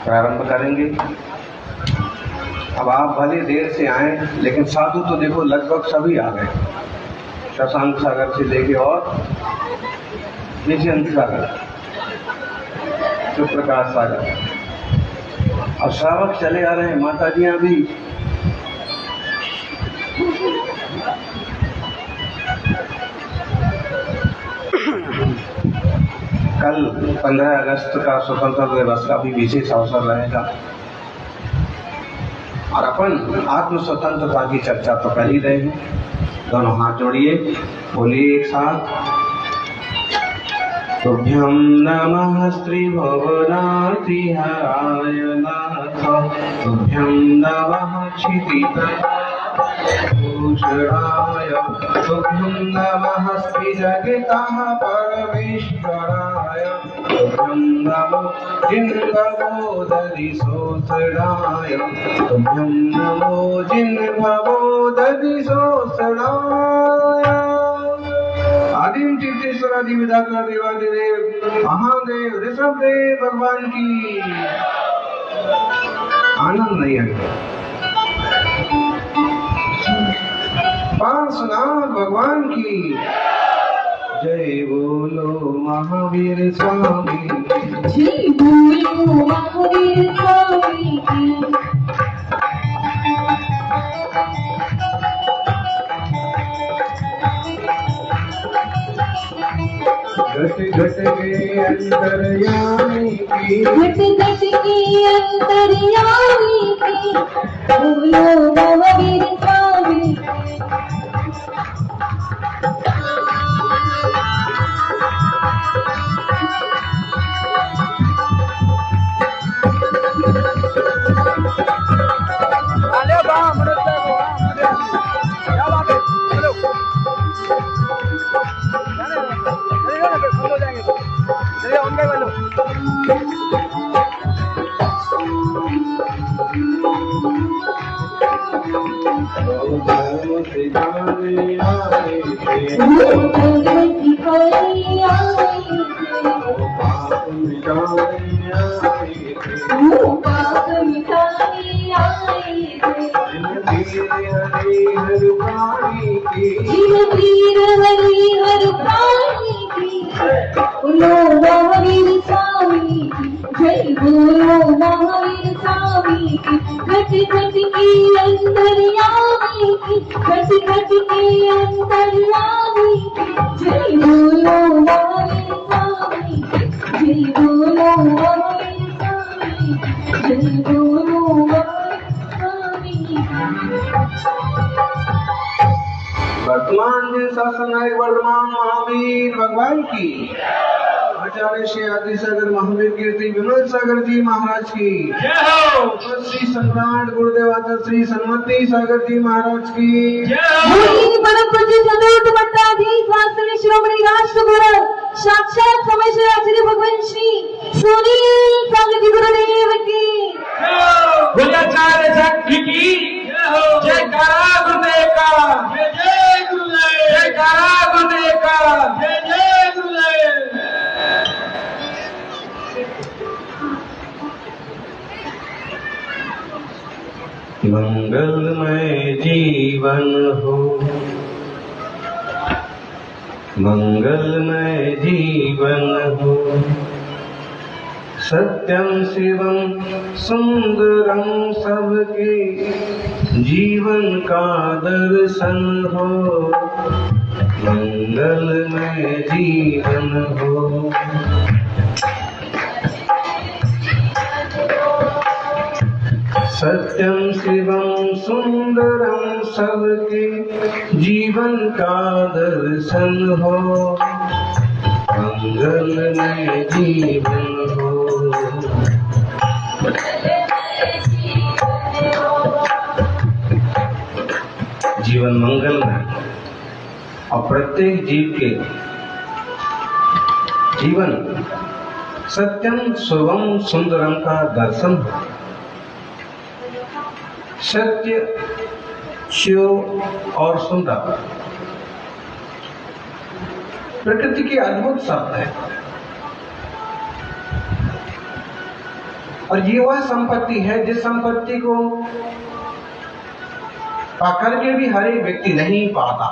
प्रारंभ करेंगे। अब आप भले देर से आए, लेकिन साधु तो देखो लगभग सभी आ गए, शशांक सागर से लेके और निशिंत सागर, शिवप्रकाश सागर, और श्रावक चले आ रहे हैं, माता जियां भी। कल 15 अगस्त का स्वतंत्रता दिवस का भी विशेष अवसर रहेगा और अपन आत्म स्वतंत्रता की चर्चा तो कर ही रहे हैं। दोनों हाथ जोड़िए, बोलिए एक साथ, तुभ्यं नमः श्री भुवनात्रिहराय नाथ, तुभ्यं नमः क्षितितले भूषणाय, तुभ्यं नमः श्री जगतः परमेश्वराय, तुभ्यं नमो जिन्भवो दधिसोत्सराय, तुभ्यं नमो जिन्भवो दधिसोत्सराय। आदिम तीर्थेश्वर आदि विधाता देवादिदेव महादेव ऋषभदेव भगवान की आनंद नहीं आएगा। पार्श्वनाथ भगवान की जय बोलो महावीर स्वामी, जय बोलो महावीर स्वामी की। घट घट के अंतर्यामी की, घट घट के अंतर्यामी की, बोलो महावीर स्वामी। वर्तमान जी शासनायक वर्तमान महावीर भगवान की, आचार्य श्री आदि सागर महावीर कीर्ति विमल सागर जी महाराज की, श्री सम्राट गुरुदेव आचार्य श्री सन्मति सागर जी महाराज की, परम पूज्य सदगुरु मठाधीश वास्तविक श्रोमणी राष्ट्रगुरु साक्षात समय आचार्य भगवान श्री सुनील सागर जी गुरुदेव की, आचार्य शक्ति की जय करा गुरुदेव का, जय गुरुदेव, जय करा गुरुदेव का, जय गुरुदेव। मंगलमय जीवन हो, मंगलमय जीवन हो, सत्यम शिवम सुंदरम सबके जीवन का दर्शन हो, मंगलमय जीवन हो। सत्यम शिवम सुंदरम सबके जीवन का दर्शन हो, मंगलमय जीवन हो। जीवन मंगलमय और प्रत्येक जीव के जीवन सत्यम शुभम सुंदरम का दर्शन हो। सत्य, शिव और सुंदर प्रकृति के अद्भुत शब्द है। और ये वह संपत्ति है जिस संपत्ति को पाकर के भी हर एक व्यक्ति नहीं पाता।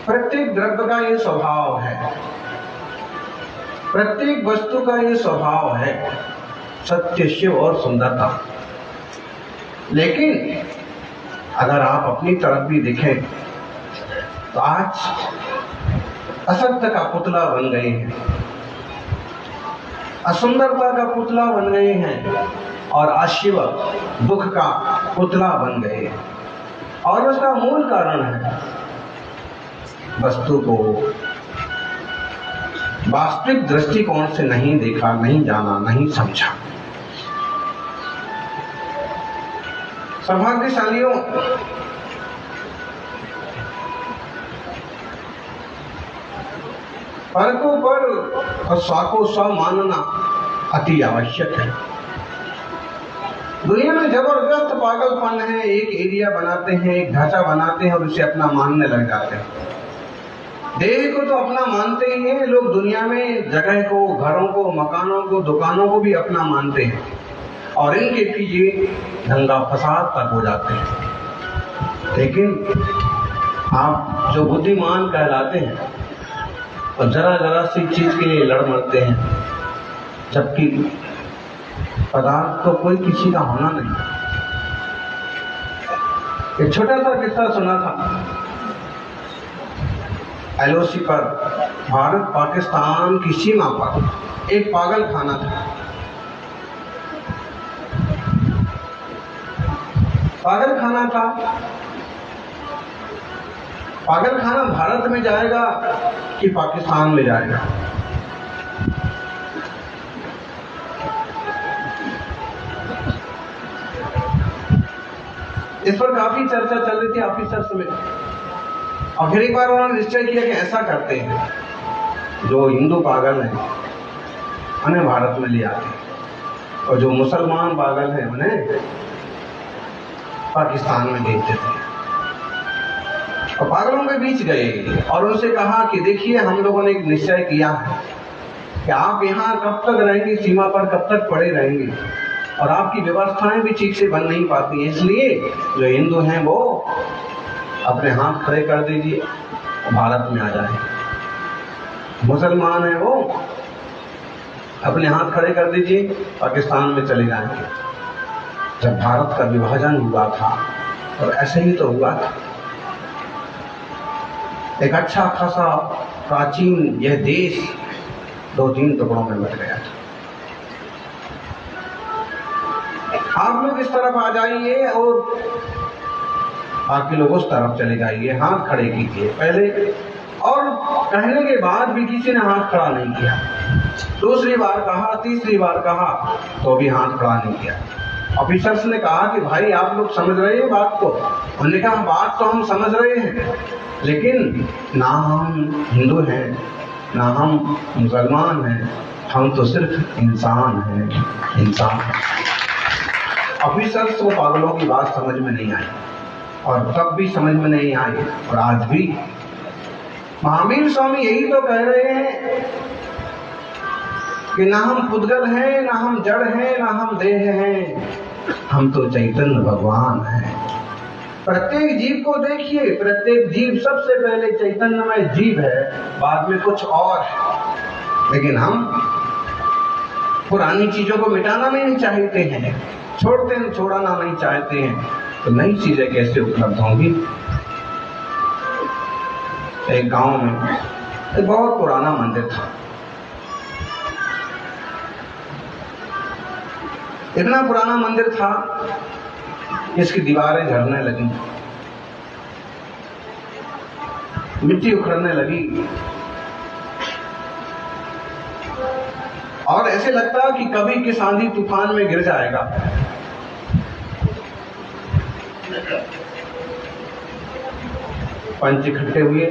प्रत्येक द्रव्य का ये स्वभाव है, प्रत्येक वस्तु का ये स्वभाव है, सत्य, शिव और सुंदरता। लेकिन अगर आप अपनी तरफ भी देखें तो आज असत्य का पुतला बन गए हैं, असुंदरता का पुतला बन गए हैं और अशिव दुख का पुतला बन गए हैं। और उसका मूल कारण है वस्तु को वास्तविक दृष्टिकोण से नहीं देखा, नहीं जाना, नहीं समझा। सौभाग्यशालियों, पर को पर और स्व को स्व मानना अति आवश्यक है। दुनिया में जबरदस्त पागलपन है, एक एरिया बनाते हैं, एक ढांचा बनाते हैं और उसे अपना मानने लग जाते हैं। देह को तो अपना मानते ही हैं लोग, दुनिया में जगह को, घरों को, मकानों को, दुकानों को भी अपना मानते हैं और इनके पीछे दंगा फसाद तक हो जाते हैं। लेकिन आप जो बुद्धिमान कहलाते हैं और जरा जरा सी चीज के लिए लड़ मरते हैं, जबकि पदार्थ तो कोई किसी का होना नहीं। एक छोटा सा किस्सा सुना था, एलओसी पर भारत पाकिस्तान की सीमा पर एक पागल खाना था। पागल खाना था। पागल खाना भारत में जाएगा कि पाकिस्तान में जाएगा? इस पर काफी चर्चा चल रही थी ऑफिसर्स में। और फिर एक बार उन्होंने निश्चय किया कि ऐसा करते हैं, जो हिंदू पागल हैं उन्हें भारत में ले आते हैं और जो मुसलमान पागल हैं उन्हें पाकिस्तान में भेज देते हैं। और पागलों के बीच गए और उनसे कहा कि देखिए, हम लोगों ने एक निश्चय किया है कि आप यहाँ कब तक रहेंगे, सीमा पर कब तक पड़े रहेंगे और आपकी व्यवस्थाएं भी ठीक से बन नहीं पाती हैं। इसलिए जो हिंदू हैं वो अपने हाथ खड़े कर दीजिए, भारत में आ जाए। मुसलमान हैं वो अपने हाथ खड़े कर दीजिए, पाकिस्तान में चले जाएंगे। जब भारत का विभाजन हुआ था और ऐसे ही तो हुआ था, एक अच्छा खासा प्राचीन यह देश 2-3 टुकड़ों में बट गया था। आप लोग इस तरफ आ जाइए और बाकी लोग उस तरफ चले जाइए, हाथ खड़े कीजिए पहले। और कहने के बाद भी किसी ने हाथ खड़ा नहीं किया। दूसरी बार कहा, तीसरी बार कहा तो भी हाथ खड़ा नहीं किया। ऑफिसर्स ने कहा कि भाई आप लोग समझ रहे हैं बात को? उन्होंने कहा बात तो हम समझ रहे हैं, लेकिन ना हम हिंदू हैं ना हम मुसलमान हैं, हम तो सिर्फ इंसान हैं, इंसान। ऑफिसर्स को पागलों की बात समझ में नहीं आई और तब भी समझ में नहीं आई और आज भी। महावीर स्वामी यही तो कह रहे हैं कि ना हम पुद्गल हैं, ना हम जड़ हैं, ना हम देह हैं, हम तो चैतन्य भगवान हैं। प्रत्येक जीव को देखिए, प्रत्येक जीव सबसे पहले चैतन्यमय जीव है, बाद में कुछ और है। लेकिन हम पुरानी चीजों को मिटाना नहीं चाहते हैं, छोड़ना नहीं चाहते हैं, तो नई चीजें कैसे उपलब्ध होंगी? एक गांव में एक बहुत पुराना मंदिर था। इतना पुराना मंदिर था, इसकी दीवारें झड़ने लगी, मिट्टी उखड़ने लगी और ऐसे लगता कि कभी किस आंधी तूफान में गिर जाएगा। पंच इकट्ठे हुए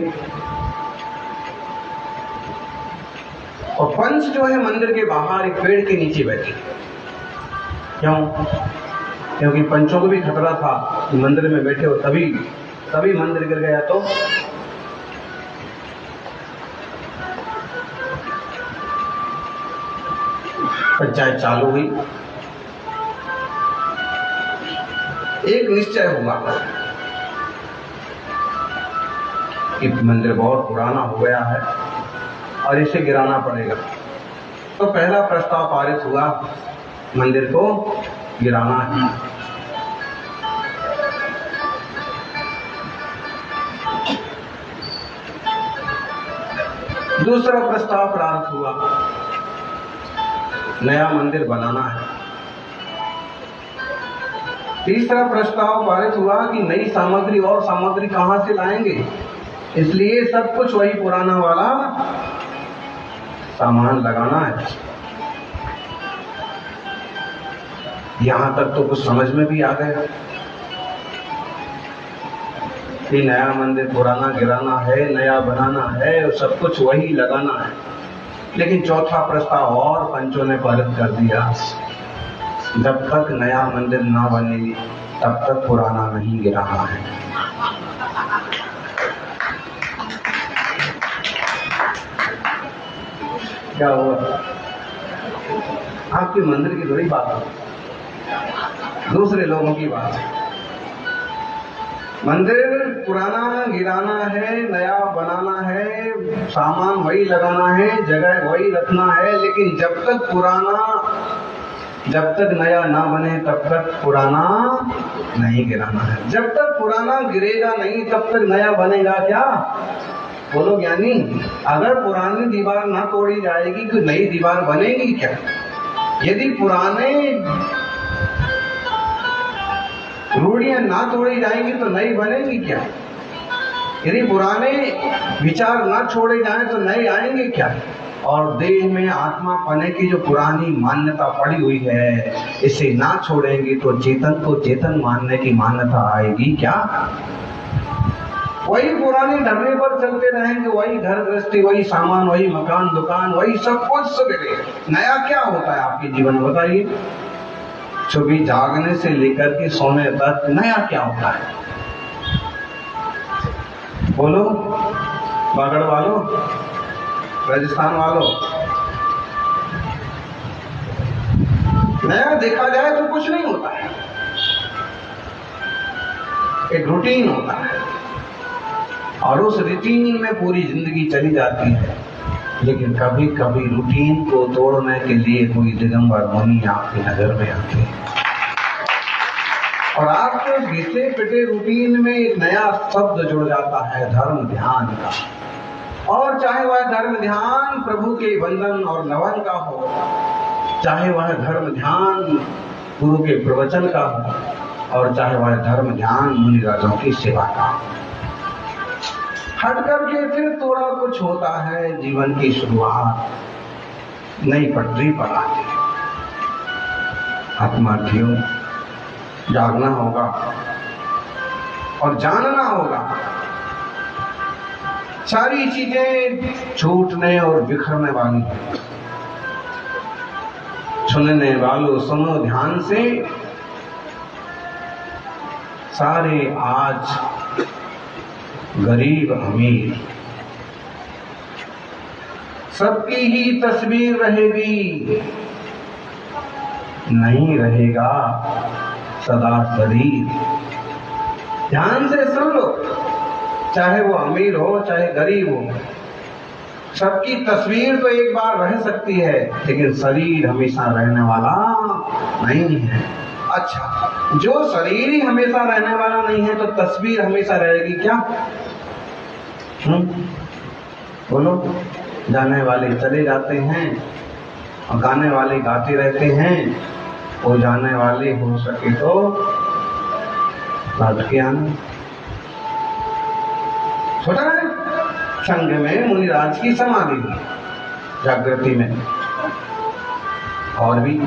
और पंच जो है मंदिर के बाहर एक पेड़ के नीचे बैठे। क्यों? क्योंकि पंचों को भी खतरा था कि मंदिर में बैठे हो तभी मंदिर गिर गया तो। पंचायत चालू हुई। एक निश्चय हुआ कि मंदिर बहुत पुराना हो गया है और इसे गिराना पड़ेगा। तो पहला प्रस्ताव पारित हुआ, मंदिर को गिराना है। दूसरा प्रस्ताव पारित हुआ, नया मंदिर बनाना है। तीसरा प्रस्ताव पारित हुआ कि नई सामग्री और सामग्री कहां से लाएंगे, इसलिए सब कुछ वही पुराना वाला सामान लगाना है। यहां तक तो कुछ समझ में भी आ गया कि नया मंदिर पुराना गिराना है, नया बनाना है और सब कुछ वही लगाना है। लेकिन चौथा प्रस्ताव और पंचों ने पारित कर दिया, जब तक नया मंदिर ना बने तब तक पुराना नहीं गिराना है। क्या हुआ? आपके मंदिर की थोड़ी बात है, दूसरे लोगों की बात है। मंदिर पुराना गिराना है, नया बनाना है, सामान वही लगाना है, जगह वही रखना है, लेकिन जब तक नया ना बने तब तक पुराना नहीं गिराना है। जब तक पुराना गिरेगा नहीं तब तक नया बनेगा क्या? बोलो ज्ञानी, अगर पुरानी दीवार ना तोड़ी जाएगी तो नई दीवार बनेगी क्या? यदि पुराने रूढ़ियां ना तोड़ी जाएंगी तो नई बनेगी क्या? यदि पुराने विचार ना छोड़े जाएं तो नए आएंगे क्या? और देह में आत्मा पने की जो पुरानी मान्यता पड़ी हुई है, इसे ना छोड़ेंगे तो चेतन को चेतन मानने की मान्यता आएगी क्या? वही पुरानी ढर्रे पर चलते रहेंगे, वही घर गृहस्थी, वही सामान, वही मकान दुकान, वही सब कुछ सवेरे। नया क्या होता है आपके जीवन में बताइए? सुबह जागने से लेकर के सोने तक नया क्या होता है? बोलो बागड़ वालों, राजस्थान वालों, नया देखा जाए तो कुछ नहीं होता है, एक रूटीन होता है और उस रूटीन में पूरी जिंदगी चली जाती है। लेकिन कभी कभी रूटीन को तोड़ने के लिए कोई दिगंबर मुनि आपकी नजर में आते हैं और आपके घिसे पिटे रूटीन में एक नया शब्द जुड़ जाता है, धर्म ध्यान का। और चाहे वह धर्म ध्यान प्रभु के वंदन और नवन का हो, चाहे वह धर्म ध्यान गुरु के प्रवचन का हो, और चाहे वह धर्म ध्यान मुनिराजों की सेवा का हो, हट करके फिर थोड़ा कुछ होता है। जीवन की शुरुआत नई पटरी पर आती है। आत्मार्थियों, जागना होगा और जानना होगा, सारी चीजें छूटने और बिखरने वाली हैं। सुनने वालों सुनो ध्यान से, सारे आज गरीब अमीर सबकी ही तस्वीर रहेगी, नहीं रहेगा सदा शरीर। ध्यान से सुन लो, चाहे वो अमीर हो चाहे गरीब हो, सबकी तस्वीर तो एक बार रह सकती है, लेकिन शरीर हमेशा रहने वाला नहीं है। अच्छा, जो शरीर ही हमेशा रहने वाला नहीं है तो तस्वीर हमेशा रहेगी क्या? बोलो। जाने वाले चले जाते हैं और गाने वाले गाते रहते हैं, वो जाने वाले हो सके तो लौट के आना। छोटा है संघ में मुनिराज की समाधि हुई जागृति में, और भी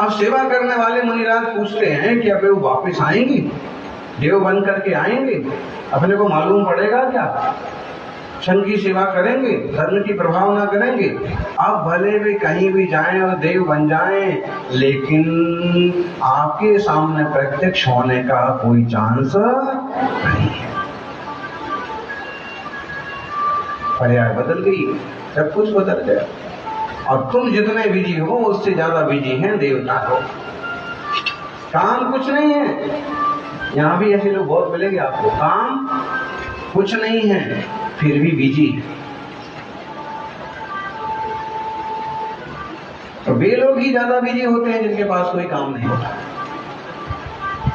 अब सेवा करने वाले मुनिराज पूछते हैं कि अब वो वापस आएंगे, देव बन करके आएंगे, अपने को मालूम पड़ेगा क्या? संघ की सेवा करेंगे, धर्म की प्रभावना करेंगे, अब भले वे कहीं भी जाएं और देव बन जाएं, लेकिन आपके सामने प्रत्यक्ष होने का कोई चांस नहीं है। पर्याय बदल गई, सब कुछ बदल गया। और तुम जितने बिजी हो उससे ज्यादा बिजी हैं देवता को। काम कुछ नहीं है, यहाँ भी ऐसे लोग बहुत मिलेंगे आपको, काम कुछ नहीं है फिर भी बिजी है। तो वे लोग ही ज्यादा बिजी होते हैं जिनके पास कोई काम नहीं होता।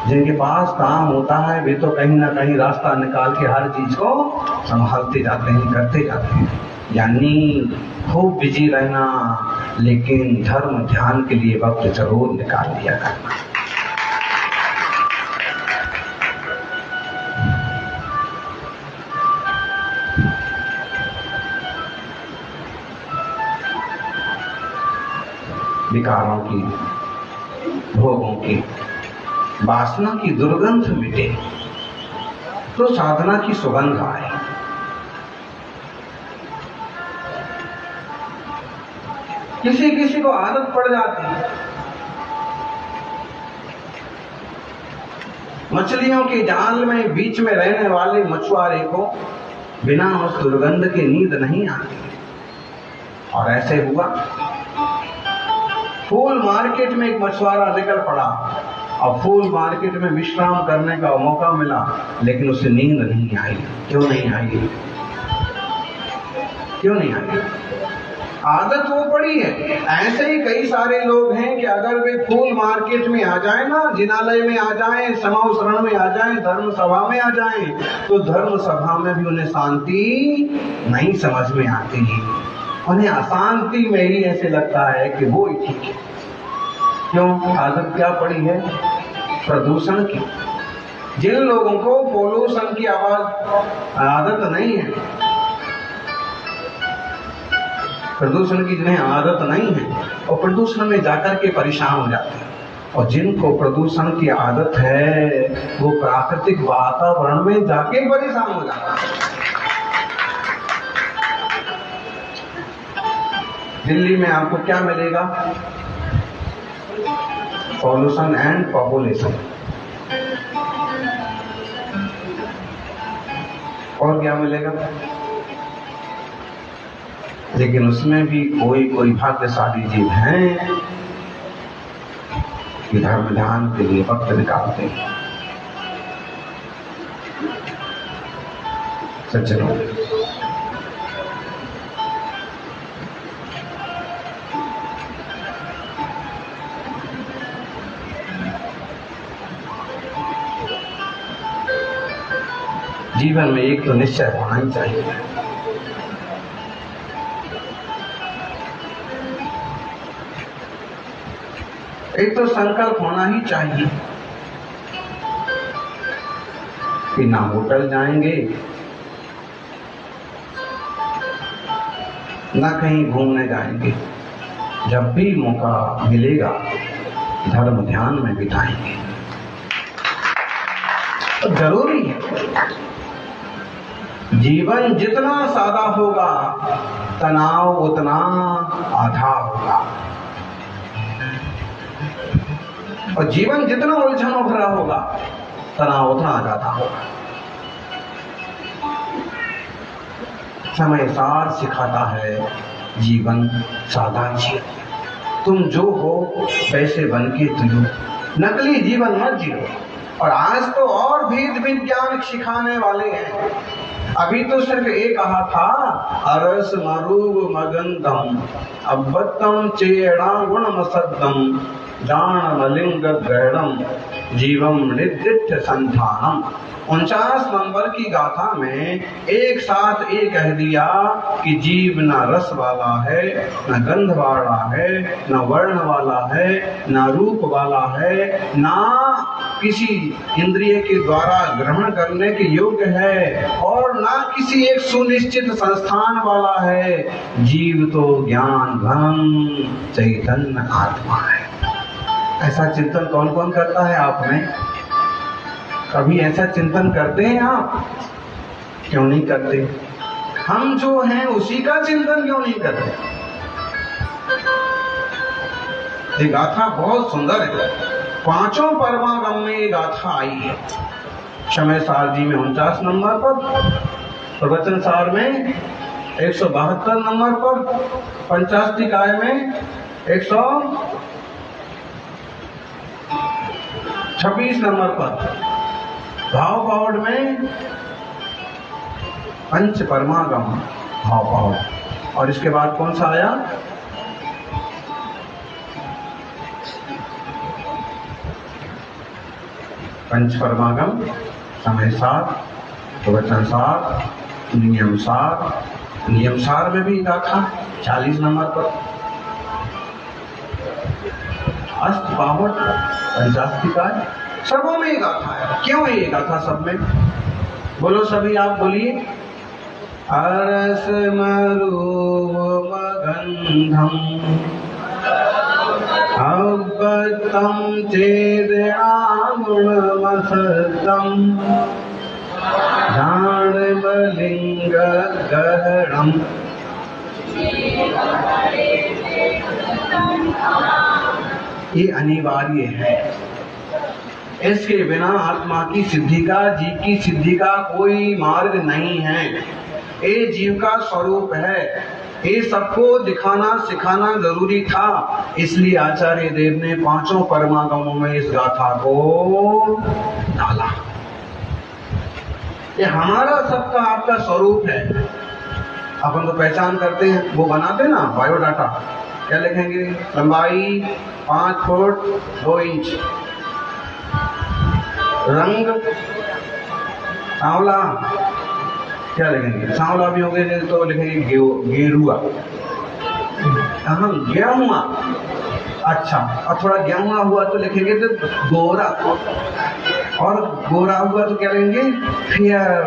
जिनके पास काम होता है वे तो कहीं ना कहीं रास्ता निकाल के हर चीज को संभालते जाते हैं, करते जाते हैं। यानी खूब बिजी रहना, लेकिन धर्म ध्यान के लिए वक्त जरूर निकाल लिया करना। विकारों की, भोगों की, वासना की दुर्गंध मिटे तो साधना की सुगंध आए। किसी किसी को आदत पड़ जाती है, मछलियों के जाल में बीच में रहने वाले मछुआरे को बिना उस दुर्गंध की नींद नहीं आती। और ऐसे हुआ, फूल मार्केट में एक मछुआरा निकल पड़ा और फूल मार्केट में विश्राम करने का मौका मिला, लेकिन उसे नींद नहीं आई। क्यों नहीं आई? क्यों नहीं आई? आदत वो पड़ी है। ऐसे ही कई सारे लोग हैं कि अगर वे फूल मार्केट में आ जाए ना, जिनालय में आ जाए, समावसरण में आ जाए, धर्म सभा में आ जाए, तो धर्म सभा में भी उन्हें शांति नहीं समझ में आती। उन्हें अशांति में ही ऐसे लगता है कि वो ही ठीक है। क्यों? आदत क्या पड़ी है? प्रदूषण की। जिन लोगों को पोल्यूशन की आदत नहीं है, प्रदूषण की जिन्हें आदत नहीं है, और प्रदूषण में जाकर के परेशान हो जाते हैं। और जिनको प्रदूषण की आदत है वो प्राकृतिक वातावरण में जाके परेशान हो जाता है। दिल्ली में आपको क्या मिलेगा? Pollution and population. और क्या मिलेगा? लेकिन उसमें भी कोई भाग्यशाली जीव हैं कि धर्म ध्यान के लिए वक्त निकालते हैं। सज्जनों, जीवन में एक तो निश्चय होना ही चाहिए। एक तो संकल्प होना ही चाहिए कि ना होटल जाएंगे, ना कहीं घूमने जाएंगे, जब भी मौका मिलेगा धर्म ध्यान में बिताएंगे। तो जरूरी है। जीवन जितना सादा होगा तनाव उतना आधा होगा, और जीवन जितना उलझनों भरा होगा तनाव उतना ज्यादा होगा। समय सार सिखाता है जीवन सादा जियो। तुम जो हो वैसे बन के जियो, नकली जीवन मत जियो। और आज तो और भेद विज्ञान सिखाने वाले हैं। अभी तो सिर्फ एक कहा था, अरस मरूब मगंधम अब्बतम चेड़ा गुणम सद्दम जान मलिंग ग्रहणम जीवम निर्दिष्ट संधानम। 49 नंबर की गाथा में एक साथ ये कह दिया कि जीव न रस वाला है, न गंध वाला है, न वर्ण वाला है, न रूप वाला है, ना किसी इंद्रिय के द्वारा ग्रहण करने के योग्य है, और ना किसी एक सुनिश्चित संस्थान वाला है। जीव तो ज्ञान घन चैतन्य आत्मा है। ऐसा चिंतन कौन कौन करता है आप में? कभी ऐसा चिंतन करते हैं आप? क्यों नहीं करते? हम जो हैं उसी का चिंतन क्यों नहीं करते? ये गाथा बहुत सुंदर है। 5 परमागम में ये गाथा आई है। समय सार जी में 49 नंबर पर, प्रवचन सार में 172 नंबर पर, पंचाष्टिकाय में 126 नंबर पर, भाव पावड़ में पंच परमागम भाव पावड़। और इसके बाद कौन सा आया? पंच परमागम, समय सार, प्रवचन सार, नियम सार। नियम सार में भी गाथा 40 नंबर पर, अष्ट बावट, पंचाष्टिकाय, सबों में गाथा है। क्यों है ये गाथा सब में? बोलो सभी, आप बोलिए। अरस मरूपमगंधम अव्यक्तं चेदनागुणमसत्तं जाणवलिंग गहनम्। ये अनिवार्य है, इसके बिना आत्मा की सिद्धि का, जीव की सिद्धि का कोई मार्ग नहीं है। ये जीव का स्वरूप है, ये सबको दिखाना सिखाना जरूरी था। इसलिए आचार्य देव ने पांचों परमागमों में इस गाथा को डाला। ये हमारा सबका आपका स्वरूप है। अपन तो पहचान करते हैं, वो बनाते ना बायोडाटा, क्या लिखेंगे? लंबाई 5 फुट 2 इंच, रंग सांवला, क्या लिखेंगे? सांवला भी हो गए तो लिखेंगे गेरुआ, गेहुआ। अच्छा, और थोड़ा गेहुआ हुआ तो लिखेंगे तो गोरा, और गोरा हुआ तो क्या लिखेंगे? फेयर,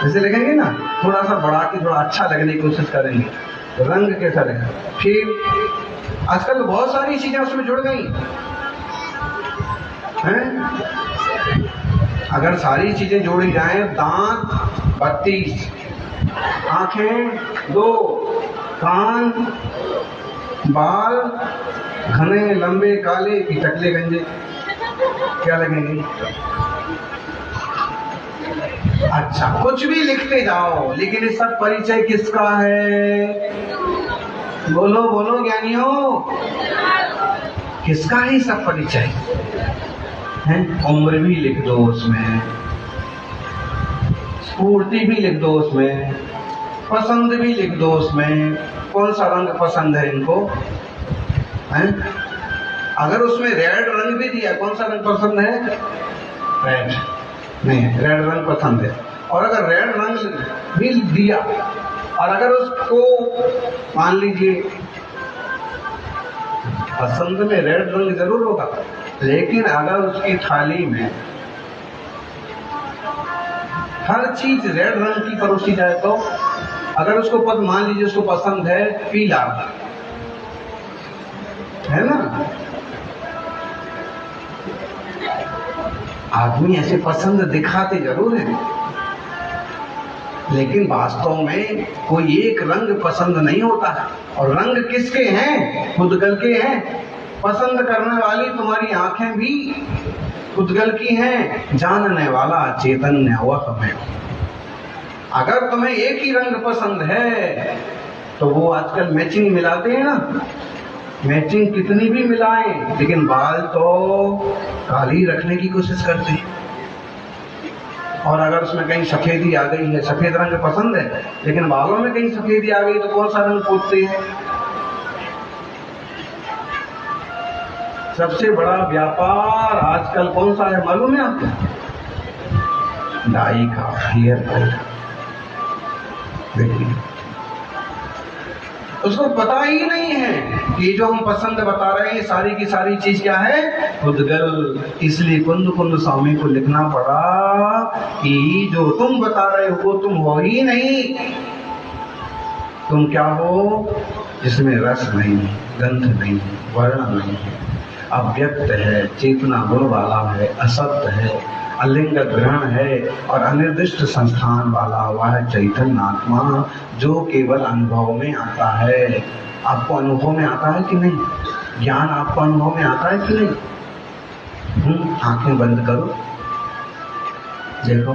जैसे लिखेंगे ना, थोड़ा सा बढ़ा के थोड़ा अच्छा लगने की कोशिश करेंगे। रंग कैसा लगे? फिर आजकल बहुत सारी चीजें उसमें जुड़ गई हैं। अगर सारी चीजें जोड़ी जाएं, दांत 32, आंखें 2, कान, बाल घने लंबे काले की टकले गंजे, क्या लगेंगे? अच्छा, कुछ भी लिखते जाओ, लेकिन ये सब परिचय किसका है? बोलो बोलो ज्ञानियों, किसका है सब परिचय? है? उम्र भी लिख दो उसमें, स्फूर्ति भी लिख दो उसमें, पसंद भी लिख दो उसमें। कौन सा रंग पसंद है इनको? है? अगर उसमें रेड रंग भी दिया, कौन सा रंग पसंद है? रेड नहीं, रेड रंग पसंद है। और अगर रेड रंग भी दिया, और अगर उसको मान लीजिए पसंद में रेड रंग जरूर होगा, लेकिन अगर उसकी थाली में हर चीज रेड रंग की परोसी जाए, तो अगर उसको पद मान लीजिए उसको पसंद है पीला, है ना? आदमी ऐसे पसंद दिखाते जरूर है, लेकिन वास्तव में कोई एक रंग पसंद नहीं होता है। और रंग किसके हैं? खुदगल के हैं। पसंद करने वाली तुम्हारी आंखें भी खुदगल की हैं। जानने वाला चैतन्य वह हमें। अगर तुम्हें एक ही रंग पसंद है तो वो आजकल मैचिंग मिलाते हैं ना, मैचिंग कितनी भी मिलाएं, लेकिन बाल तो काली रखने की कोशिश करते हैं। और अगर उसमें कहीं सफेदी आ गई है, सफेद रंग पसंद है, लेकिन बालों में कहीं सफेदी आ गई तो कौन सा रंग पूछते हैं? सबसे बड़ा व्यापार आजकल कौन सा है मालूम है आपको? डाई का, हेयर कलर। देखिए, उसको पता ही नहीं है कि जो हम पसंद बता रहे हैं सारी की सारी चीज क्या है? खुदगल। इसलिए कुंद कुंद स्वामी को लिखना पड़ा कि जो तुम बता रहे हो वो तुम हो ही नहीं। तुम क्या हो? जिसमें रस नहीं, गंध नहीं, वर्ण नहीं है, अव्यक्त है, चेतना गुण वाला है, असत्य है, अलिंग ग्रहण है और अनिर्दिष्ट संस्थान वाला हुआ है चैतन्य आत्मा, जो केवल अनुभव में आता है। आपको अनुभव में आता है कि नहीं? ज्ञान आपको अनुभव में आता है कि नहीं? आंखें बंद करो, देखो,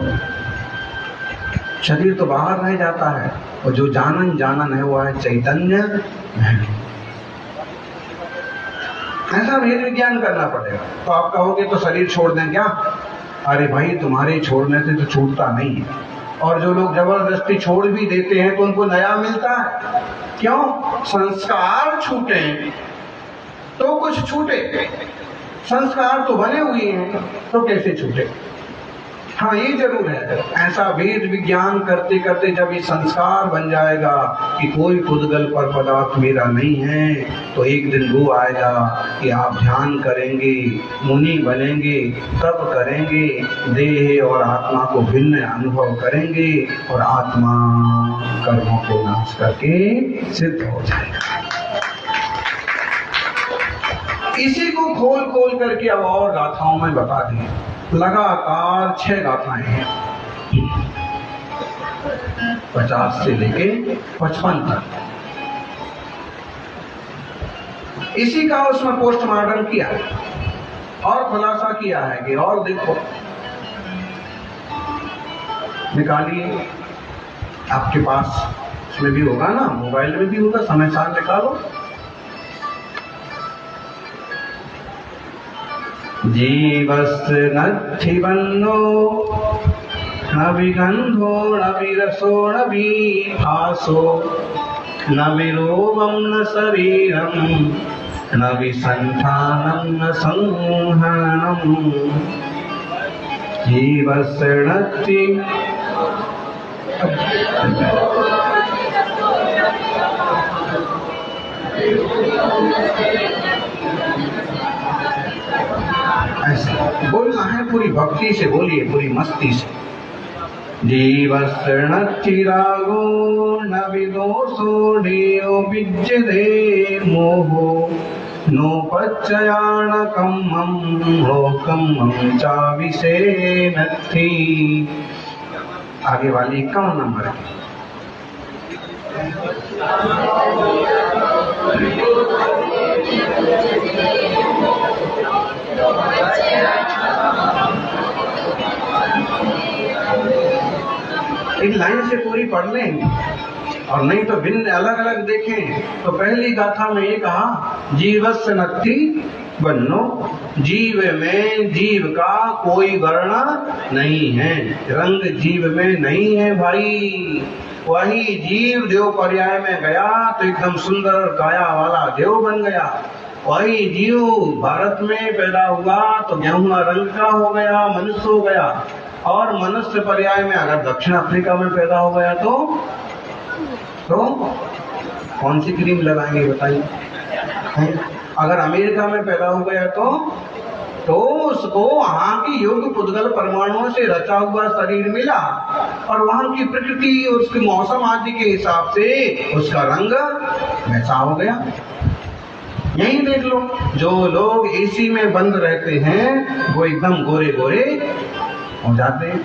शरीर तो बाहर रह जाता है, और जो जानन जानन है वो है चैतन्य महल। ऐसा वेद विज्ञान करना पड़ेगा। तो आप कहोगे तो शरीर छोड़ दें क्या? अरे भाई, तुम्हारे छोड़ने से तो छूटता नहीं है, और जो लोग जबरदस्ती छोड़ भी देते हैं तो उनको नया मिलता है। क्यों? संस्कार छूटे तो कुछ छूटे, संस्कार तो बने हुए हैं तो कैसे छूटे? हाँ, ये जरूर है, ऐसा वेद विज्ञान करते करते जब ये संस्कार बन जाएगा कि कोई पुद्गल पर पदार्थ मेरा नहीं है, तो एक दिन वो आएगा कि आप ध्यान करेंगे, मुनि बनेंगे, तप करेंगे, देह और आत्मा को भिन्न अनुभव करेंगे और आत्मा कर्मों को नाश करके सिद्ध हो जाएगा। इसी को खोल खोल करके अब और गाथाओं में बता दें। लगातार 6 गाथाएं हैं, 50 से लेके 55 तक। इसी का उसमें पोस्टमार्टम किया है और खुलासा किया है कि और देखो, निकालिए, आपके पास उसमें भी होगा ना, मोबाइल में भी होगा, समय साल निकालो। जीवस्य नच्छिवन्नो न विगन्धो न विरसो न विभासो न विलोभं न शरीरं न विसंठानं न संहरणम्। जीवस्य नच्छि ऐसा बोलना है, पूरी भक्ति से बोलिए, पूरी मस्ती से। जीवस्य नच्चिरागो न विदोषो ढेयो विद्यते मोहो नोपच्चयाणकं मम लोकं मम चाविषे नत्थि। आगे वाली 51 नंबर है। एक लाइन से पूरी पढ़ लें, और नहीं तो भिन्न अलग अलग देखें। तो पहली गाथा में ये कहा, जीवस्य नत्थि वन्नो, जीव में जीव का कोई वर्ण नहीं है, रंग जीव में नहीं है भाई। वही जीव देव पर्याय में गया तो एकदम सुंदर काया वाला देव बन गया। वही जीव भारत में पैदा हुआ तो गेहूं रंग का हो गया, मनुष्य हो गया। और मनुष्य पर्याय में अगर दक्षिण अफ्रीका में पैदा हो गया तो कौन सी क्रीम लगाएंगे बताइए? अगर अमेरिका में पैदा हो गया तो उसको वहां की योग्य पुद्गल परमाणुओं से रचा हुआ शरीर मिला, और वहां की प्रकृति, उसके मौसम आदि के हिसाब से उसका रंग वैसा हो गया। यही देख लो, जो लोग एसी में बंद रहते हैं वो एकदम गोरे गोरे हो जाते हैं।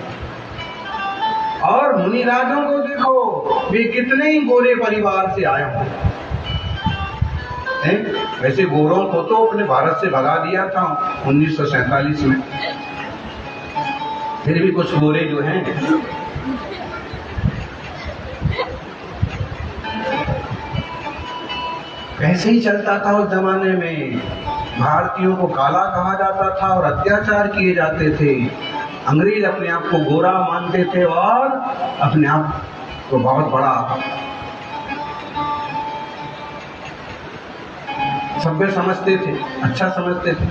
और मुनिराजों को देखो, वे कितने ही गोरे परिवार से आए हो। वैसे गोरों को तो अपने भारत से भगा दिया था 1947 में, फिर भी कुछ गोरे जो हैं ऐसे ही चलता था। उस जमाने में भारतीयों को काला कहा जाता था और अत्याचार किए जाते थे। अंग्रेज अपने आप को गोरा मानते थे और अपने आप को बहुत बड़ा सभ्य समझते थे, अच्छा समझते थे।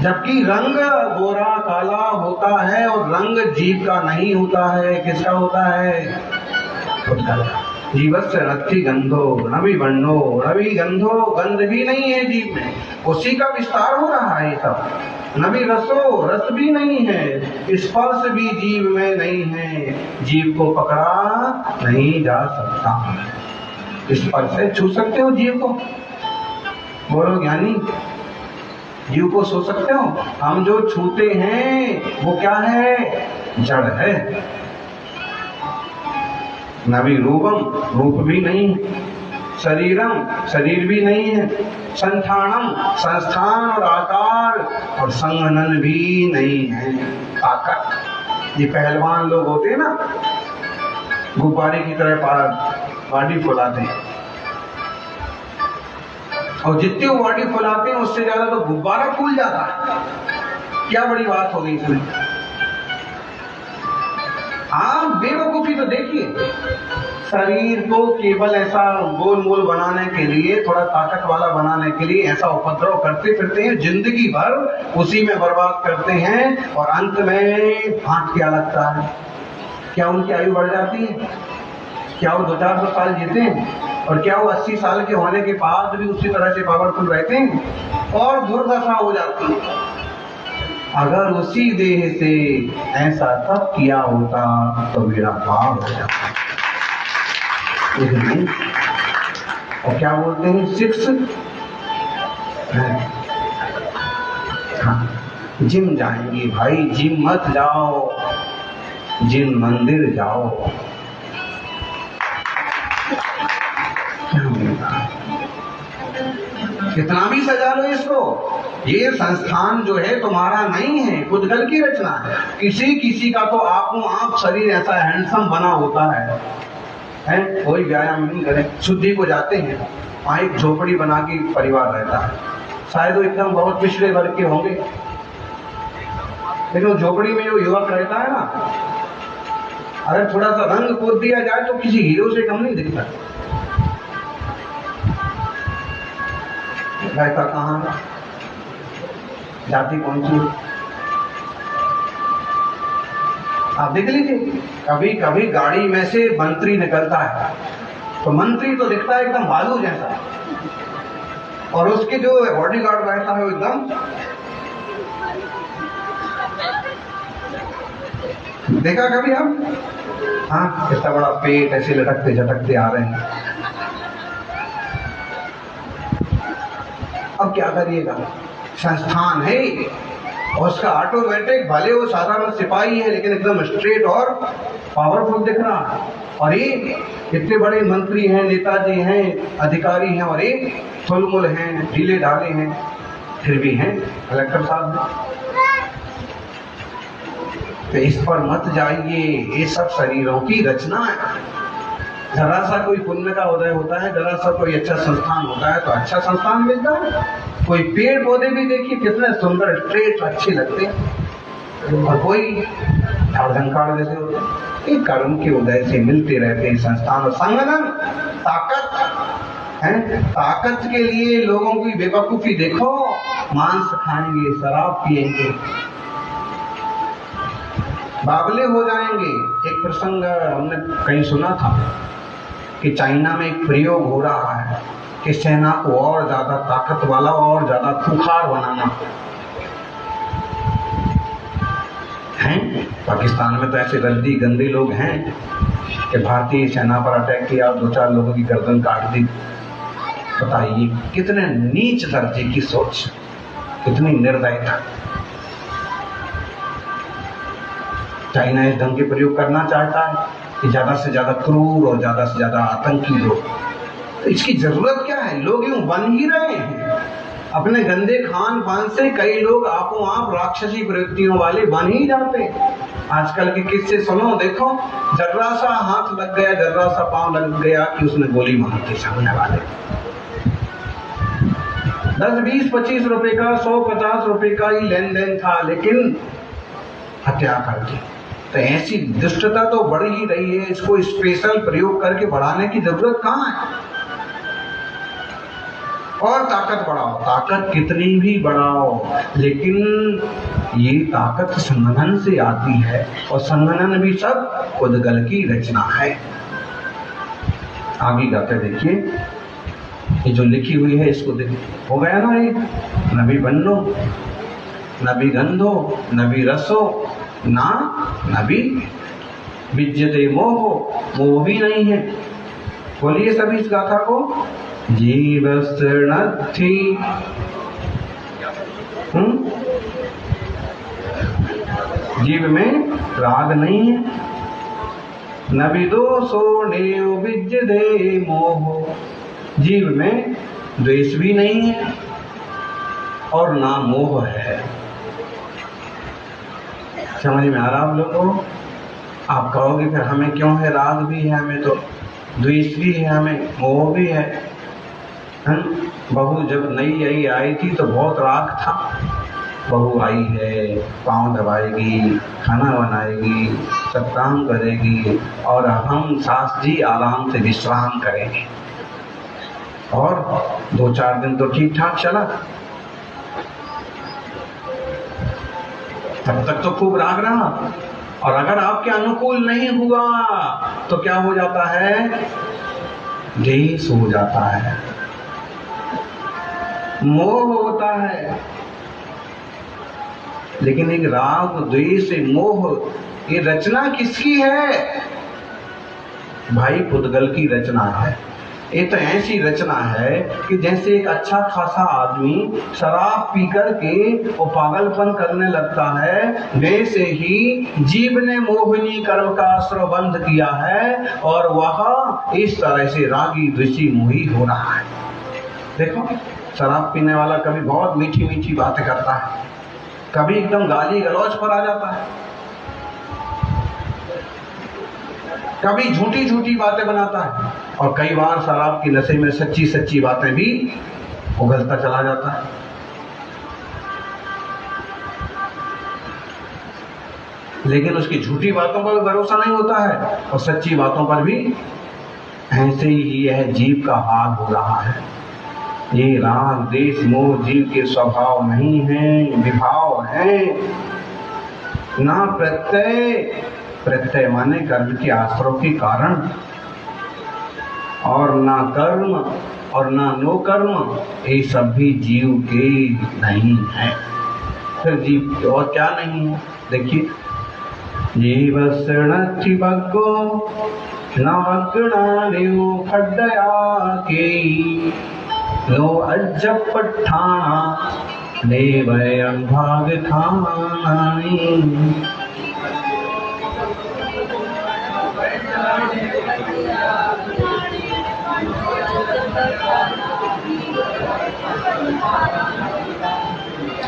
जबकि रंग गोरा काला होता है और रंग जीव का नहीं होता है। किसका होता है? खुद का। जीवस्य नत्थि गंधो न विवर्णो न विगंधो, गंध भी नहीं है जीव में, उसी का विस्तार हो रहा है। सब न भी रसो, रस भी नहीं है, स्पर्श भी जीव में नहीं है, जीव को पकड़ा नहीं जा सकता। स्पर्श से छू सकते हो जीव को? बोलो ज्ञानी, जीव को छू सकते हो? हम जो छूते हैं वो क्या है? जड़ है। न भी रूपम, रूप भी नहीं, शरीरम, शरीर भी नहीं है, संस्थानम, संस्थान और आकार और संघनन भी नहीं है। ताकत, ये पहलवान लोग होते हैं ना, गुब्बारे की तरह बॉडी फुलाते हैं, और जितनी वो बॉडी फुलाते हैं उससे ज्यादा तो गुब्बारा फूल जाता है। क्या बड़ी बात हो गई इसमें। आप बेवकूफी तो देखिए, शरीर को केवल ऐसा गोल मोल बनाने के लिए, थोड़ा ताकत वाला बनाने के लिए ऐसा उपद्रव करते फिरते हैं, जिंदगी भर उसी में बर्बाद करते हैं, और अंत में हाथ क्या लगता है? क्या उनकी आयु बढ़ जाती है? क्या वो 200-400 साल जीते हैं? और क्या वो 80 साल के होने के बाद भी उसी तरह से पावरफुल रहते हैं? और दुर्दशा हो जाती है। अगर उसी देह से ऐसा सब किया होता तो मेरा पाप हो जाता। और क्या बोलते हैं 6 जिम जाएंगे भाई, जिम मत जाओ, जिम मंदिर जाओ। कितना भी सजा लो इसको, ये संस्थान जो है तुम्हारा नहीं है, खुदगल की रचना है। किसी का तो आप शरीर ऐसा हैंडसम बना होता है, कोई व्यायाम नहीं करे, शुद्धि को जाते हैं, वहां एक झोपड़ी बना के परिवार रहता है, शायद वो एकदम बहुत पिछड़े वर्ग के होंगे, लेकिन झोपड़ी में जो युवक रहता है ना, अगर थोड़ा सा रंग पोत दिया जाए तो किसी हीरो से कम नहीं दिखता। रहता कहाँ है, जाति कौन सी? आप देख लीजिए, कभी कभी गाड़ी में से मंत्री निकलता है तो मंत्री तो दिखता है एकदम भालू जैसा, और उसके जो बॉडीगार्ड रहता है वो एकदम, देखा कभी हम? हाँ, इतना बड़ा पेट ऐसे लटकते झटकते आ रहे हैं। अब क्या करिएगा, संस्थान है और उसका ऑटोमेटिक, भले वो साधारण सिपाही है लेकिन एकदम स्ट्रेट और पावरफुल दिख रहा है, और ये इतने बड़े मंत्री हैं, नेताजी हैं, अधिकारी हैं, और ये थुलमुल हैं, ढीले ढाले हैं, फिर भी हैं कलेक्टर साहब हैं। तो इस पर मत जाइए, ये सब शरीरों की रचना है। जरा सा कोई पुण्य का उदय होता है, जरा सा कोई अच्छा संस्थान होता है तो अच्छा संस्थान मिलता है। कोई पेड़ पौधे भी देखिए कितने सुंदर स्ट्रेट अच्छे लगते हैं, और कोई झाड़ जैसे होते हैं। एक कर्म के उदय से मिलते रहते हैं संस्थान। और संगठन ताकत है, ताकत के लिए लोगों की बेवकूफी देखो, मांस खाएंगे, शराब पिएंगे, बावले हो जाएंगे। एक प्रसंग हमने कहीं सुना था कि चाइना में एक प्रयोग हो रहा है कि सेना को और ज्यादा ताकत वाला और ज्यादा खूंखार बनाना है। पाकिस्तान में तो ऐसे रद्दी गंदे लोग हैं कि भारतीय सेना पर अटैक किया और 2-4 लोगों की गर्दन काट दी। बताइए कितने नीच दर्जे की सोच, कितनी निर्दयता। चाइना इस ढंग के प्रयोग करना चाहता है कि ज्यादा से ज्यादा क्रूर और ज्यादा से ज्यादा आतंकी लोग। तो इसकी जरूरत क्या है? लोग यूं बन ही रहे हैं अपने गंदे खान पान से। कई लोग आपो आप राक्षसी प्रवृत्तियों वाले बन ही जाते हैं। आजकल के किस्से सुनो, देखो, जर्रा सा हाथ लग गया, जर्रा सा पांव लग गया कि उसने गोली मार दी सामने वाले। 10, 20, 25 रुपए का, 100, 50 रुपए का ही लेन देन था, लेकिन हत्या कर दी। तो ऐसी दुष्टता तो बढ़ ही रही है, इसको स्पेशल प्रयोग करके बढ़ाने की जरूरत कहाँ है? और ताकत बढ़ाओ, ताकत कितनी भी बढ़ाओ, लेकिन ये ताकत संगठन से आती है, और संगठन भी सब खुदगल की रचना है। आगे जाते देखिए, ये जो लिखी हुई है इसको हो गया ना, ये नबी बन्नो, नबी गंधो, नबी रसो, ना नबी विद्यते मोहो, मोह भी नहीं है। बोलिए सभी इस गाथा को। जीवस्तृणद्धि, जीव में राग नहीं है। नबी दोषो नेव विद्यते मोहो, जीव में द्वेष भी नहीं है और ना मोह है। समझ में आ रहा आप लोगों को? आप कहोगे फिर हमें क्यों है, राग भी है हमें, तो द्वेष भी है हमें, मोह भी है। बहू जब नई आई थी तो बहुत राग था। बहू आई है, पाँव दबाएगी, खाना बनाएगी, सब काम करेगी और हम सास जी आराम से विश्राम करेंगे। और 2-4 दिन तो ठीक ठाक चला, तब तक तो खूब राग रहा। और अगर आपके अनुकूल नहीं हुआ तो क्या हो जाता है, द्वेष हो जाता है, मोह होता है। लेकिन एक राग, द्वेष, मोह, ये रचना किसकी है? भाई पुद्गल की रचना है। ये तो ऐसी रचना है कि जैसे एक अच्छा खासा आदमी शराब पी करके वो पागलपन करने लगता है, वैसे ही जीव ने मोहिनी कर्म का आश्रय किया है और वह इस तरह से रागी द्वेषी मोही हो रहा है। देखो, शराब पीने वाला कभी बहुत मीठी मीठी बातें करता है, कभी एकदम गाली गलौज पर आ जाता है, कभी झूठी झूठी बातें बनाता है और कई बार शराब की नशे में सच्ची सच्ची बातें भी उगलता चला जाता है। लेकिन उसकी झूठी बातों पर भरोसा नहीं होता है और सच्ची बातों पर भी। ऐसे ही यह जीव का हाल हो रहा है। ये राग द्वेष मोह जीव के स्वभाव नहीं है, विभाव है। ना प्रत्यय, प्रत्यय माने कर्म के आश्रय के कारण, और ना कर्म और ना नो कर्म, ये सब भी जीव के नहीं है। फिर जीव और क्या नहीं है? देखिए, जीव शरणि बग्गो न बग्गणारेयो खड्डया के नो अज्जप पठाना देवय अंभाग खानी।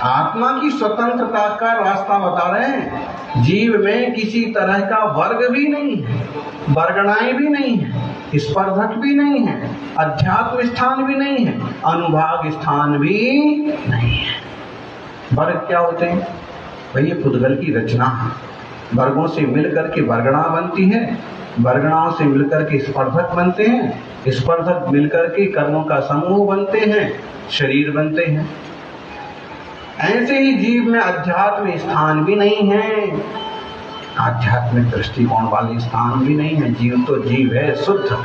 आत्मा की स्वतंत्रता का रास्ता बता रहे हैं। जीव में किसी तरह का वर्ग भी नहीं है, वर्गणाएं भी नहीं है, स्पर्धक भी नहीं है, अध्यात्म स्थान भी नहीं है, अनुभाग स्थान भी नहीं है। वर्ग क्या होते हैं भाई? ये पुद्गल की रचना है। वर्गों से मिलकर के वर्गणा बनती है, वर्गणाओं से मिलकर के स्पर्धक बनते हैं, स्पर्धक मिलकर के कर्मों का समूह बनते हैं, शरीर बनते हैं। ऐसे ही जीव में अध्यात्म स्थान भी नहीं है, आध्यात्मिक दृष्टिकोण वाले स्थान भी नहीं है। जीव तो जीव है शुद्ध,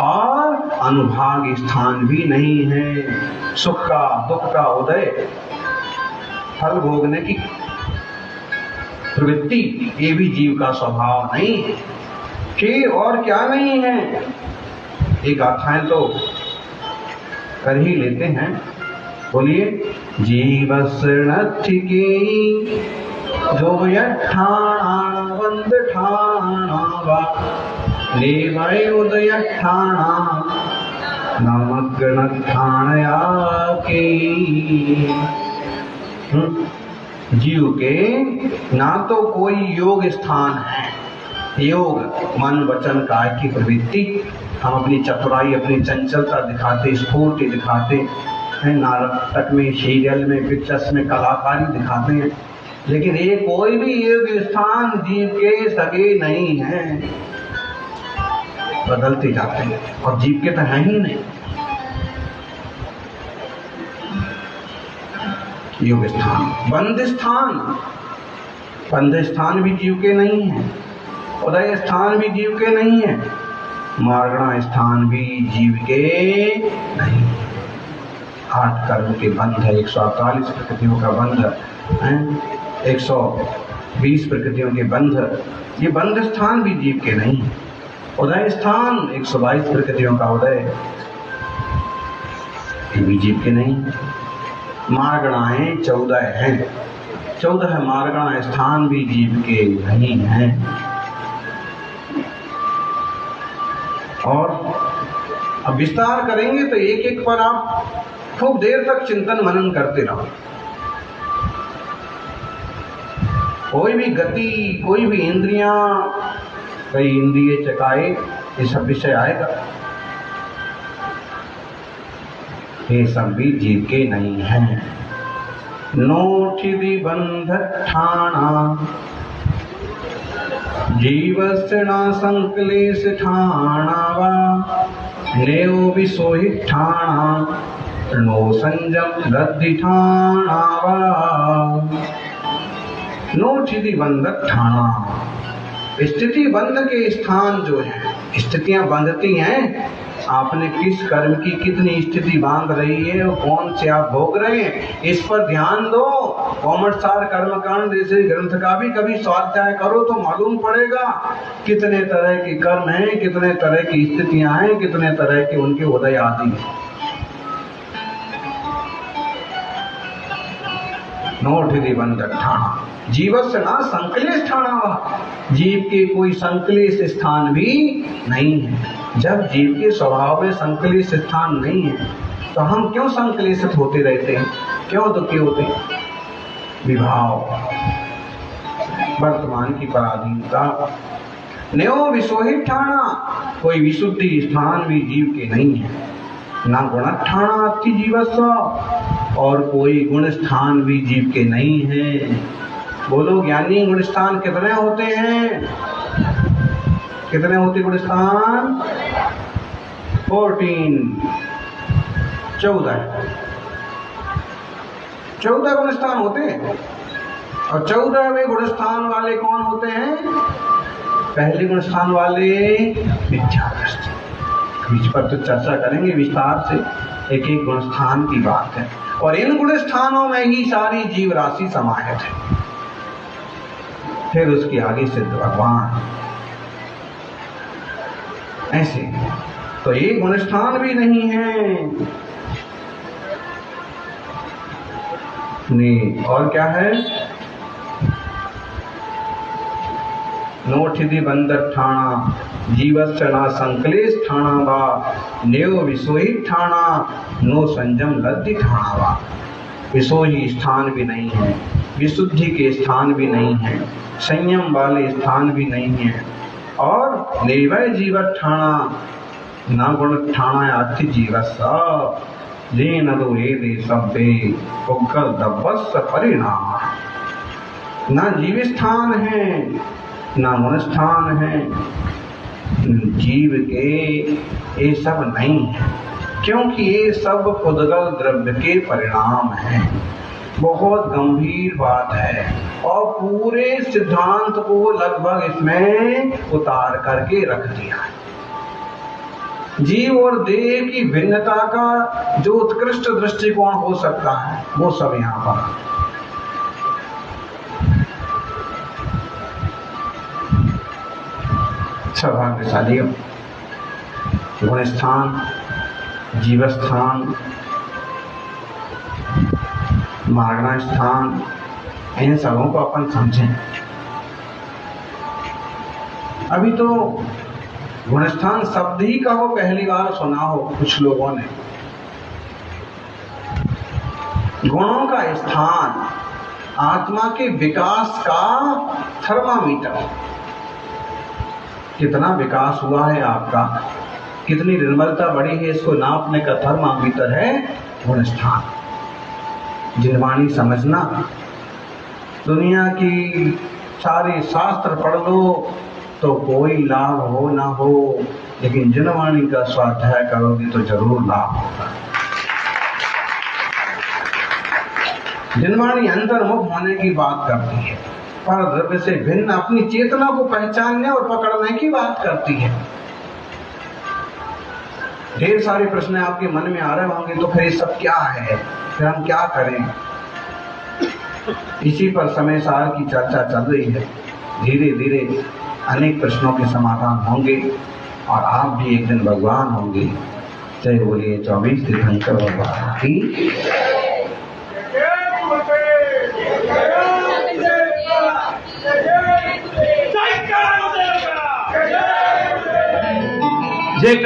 और अनुभाग स्थान भी नहीं है। सुख का दुख का उदय, फल भोगने की प्रवृत्ति, ये भी जीव का स्वभाव नहीं है। कि और क्या नहीं है? एक गाथाएं तो कर ही लेते हैं, बोलिए। जीव शरणि के जो ठाणा बंद ठाणा लेवय उदय ठाणा नमग्न ठाणया के। जीव के ना तो कोई योग स्थान है, योग मन वचन काय की प्रवृत्ति। हम अपनी चतुराई, अपनी चंचलता दिखाते, स्फूर्ति दिखाते हैं, नाटक में, सीरियल में, पिक्चर्स में कलाकारी दिखाते हैं, लेकिन ये कोई भी योग स्थान जीव के सगे नहीं है, बदलते जाते हैं और जीव के तो है ही नहीं। योग स्थान, बंध स्थान, बंध स्थान भी जीव के नहीं है, उदय स्थान भी जीव के नहीं है, मार्गणा स्थान भी जीव के नहीं। 8 कर्म के बंध है, 148 प्रकृतियों का बंध है, 120 प्रकृतियों के बंध, ये बंध स्थान भी जीव के नहीं है। उदय स्थान 122 प्रकृतियों का उदय, ये भी जीव के नहीं। मार्गणाएं 14 हैं, 14 मार्गणा स्थान भी जीव के नहीं हैं। और अब विस्तार करेंगे तो एक एक पर आप खूब देर तक चिंतन मनन करते रहो। कोई भी गति, कोई भी इंद्रियां कई इंद्रिय चकाए, ये सब विषय आएगा। ये सब भी जीव के नहीं है। नोठिदि बंध ठाणा जीवस्य न संक्लेश ठाणा वा नेव विसोहि ठाणा नो संजम रद्धि ठाणा वा। नोठिदि बंध ठाणा, स्थिति बंध के स्थान जो है, स्थितियां बंधती हैं। आपने किस कर्म की कितनी स्थिति बांध रही है और कौन से आप भोग रहे हैं, इस पर ध्यान दो। कौमटसार कर्मकांड जैसे ग्रंथ का भी कभी स्वाध्याय करो तो मालूम पड़ेगा कितने तरह के कर्म हैं, कितने तरह की स्थितियां हैं, कितने तरह के उनके उदय आदि हैं। नोठिदि बंध ठाणा जीवस्य न संक्लेश ठाणा, जीव के कोई संक्लेश स्थान भी नहीं है। जब जीव के स्वभाव में संक्लेश स्थान नहीं है तो हम क्यों संक्लेशित होते रहते हैं, क्यों दुखी होते हैं? विभाव, वर्तमान की पराधीनता। न्यो विसोहि ठाणा, कोई विशुद्धि स्थान भी जीव के नहीं है। ना गुण ठाणा अति जीवस्व, और कोई गुण स्थान भी जीव के नहीं है। बोलो ज्ञानी गुण स्थान कितने होते हैं? कितने होते गुण स्थान? 14 गुण स्थान होते हैं। और 14वें गुण स्थान वाले कौन होते हैं? पहले गुण स्थान वाले मिथ्या दृष्टि। इस पर तो चर्चा करेंगे विस्तार से, एक एक गुण स्थान की बात है। और इन गुण स्थानों में ही सारी जीव राशि समाहित है। फिर उसके आगे सिद्ध भगवान। ऐसे तो ये गुण स्थान भी नहीं है। नहीं, और क्या है? नोठिदि बंध ठाणा जीवस्य न संक्लेश ठाणा वा नेव विसोहि ठाणा नो संजम लद्धि ठाणा वा। विसोही स्थान भी नहीं है, विशुद्धि के स्थान भी नहीं है, संयम वाले स्थान भी नहीं है। और निर्वय जीवत ठाणा न गुण ठाणा अति जीवस्व जे न दो दे सभ्य उग्र दब्बस परिणाम। न जीव स्थान है न गुण स्थान है, जीव के ये सब नहीं है, क्योंकि ये सब खुदगल द्रव्य के परिणाम हैं। बहुत गंभीर बात है और पूरे सिद्धांत को लगभग इसमें उतार करके रख दिया है। जीव और देह की भिन्नता का जो उत्कृष्ट दृष्टिकोण हो सकता है वो सब यहाँ पर। सौभाग्यशालियों, गुण स्थान, जीव स्थान, मार्गना स्थान, इन सबों को अपन समझें। अभी तो गुणस्थान शब्द ही कहो पहली बार सुना हो कुछ लोगों ने। गुणों का स्थान आत्मा के विकास का थर्मामीटर। कितना विकास हुआ है आपका, कितनी निर्मलता बढ़ी है, इसको नापने का थर्मामीटर है गुणस्थान। जिनवाणी समझना, दुनिया की सारे शास्त्र पढ़ लो तो कोई लाभ हो ना हो, लेकिन जिनवाणी का स्वाध्याय करोगे तो जरूर लाभ होगा। जिनवाणी अंतर्मुख होने की बात करती है, पर द्रव्य से भिन्न अपनी चेतना को पहचानने और पकड़ने की बात करती है। ढेर सारे प्रश्न आपके मन में आ रहे होंगे, तो फिर ये सब क्या है, फिर हम क्या करें? इसी पर समय सार की चर्चा चल रही है। धीरे धीरे अनेक प्रश्नों के समाधान होंगे और आप भी एक दिन भगवान होंगे। जय बोलिए 24 तीर्थंकर भगवान की।